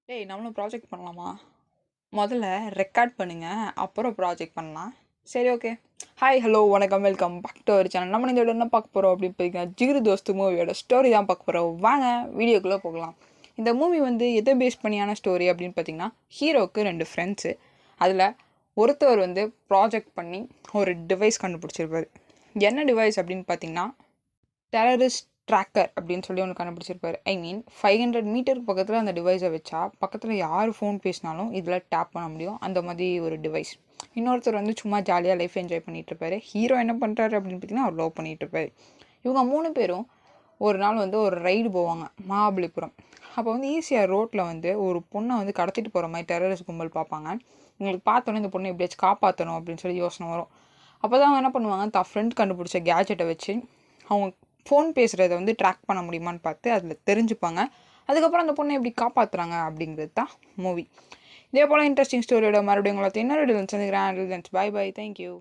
டேய் நம்மளும் ப்ராஜெக்ட் பண்ணலாமா? முதல்ல ரெக்கார்ட் பண்ணுங்க, அப்புறம் ப்ராஜெக்ட் பண்ணலாம். சரி, ஓகே. ஹாய், ஹலோ, வணக்கம், welcome back to our channel. நம்ம இந்த என்ன பார்க்க போகிறோம் அப்படின்னு பார்த்தீங்கன்னா, ஜிகிரு தோஸ்து மூவியோட ஸ்டோரி தான் பார்க்க போகிறோம். வாங்க வீடியோக்குள்ளே போகலாம். இந்த மூவி வந்து எதை பேஸ் பண்ணியான ஸ்டோரி அப்படின்னு பார்த்தீங்கன்னா, ஹீரோவுக்கு 2 ஃப்ரெண்ட்ஸு. அதில் ஒருத்தவர் வந்து ப்ராஜெக்ட் பண்ணி ஒரு டிவைஸ் கண்டுபிடிச்சிருப்பாரு. என்ன டிவைஸ் அப்படின்னு பார்த்தீங்கன்னா, டெரரிஸ்ட் ட்ராக்கர் அப்படின்னு சொல்லி ஒன்று கண்டுபிடிச்சிருப்பாரு. ஐ மீன் 500 மீட்டருக்கு பக்கத்தில் அந்த டிவைஸை வச்சா பக்கத்தில் யார் ஃபோன் பேசினாலும் இதில் டேப் பண்ண முடியும். அந்த மாதிரி ஒரு டிவைஸ். இன்னொருத்தர் வந்து சும்மா ஜாலியாக லைஃப் என்ஜாய் பண்ணிகிட்டு இருப்பாரு. ஹீரோ என்ன பண்ணுறாரு அப்படின்னு பார்த்தீங்கன்னா, அவர் லவ் பண்ணிகிட்டு இருப்பாரு. இவங்க 3 பேரும் ஒரு நாள் வந்து ஒரு ரைடு போவாங்க மகாபலிபுரம். அப்போ வந்து ஈஸியாக ரோட்டில் வந்து ஒரு பொண்ணை வந்து கடத்திட்டு போகிற மாதிரி டெரரிஸ்ட் கும்பல் பார்ப்பாங்க. இவங்களுக்கு பார்த்தோன்னே இந்த பொண்ணை எப்படியாச்சும் காப்பாற்றணும் அப்படின்னு சொல்லி யோசனை வரும். அப்போ தான் அவங்க என்ன பண்ணுவாங்க, தான் ஃப்ரெண்ட் கண்டுபிடிச்ச கேஜெட்டை வச்சு அவங்க ஃபோன் பேசுகிறத வந்து ட்ராக் பண்ண முடியுமான்னு பார்த்து அதில் தெரிஞ்சுப்பாங்க. அதுக்கப்புறம் அந்த பொண்ணை எப்படி காப்பாற்றுறாங்க அப்படிங்கிறது தான் மூவி. இதே போல் இன்ட்ரெஸ்டிங் ஸ்டோரியோட மறுபடியும் உங்களை இன்னொரு வீடியோவில் சந்திக்கிறேன். Bye bye, thank you.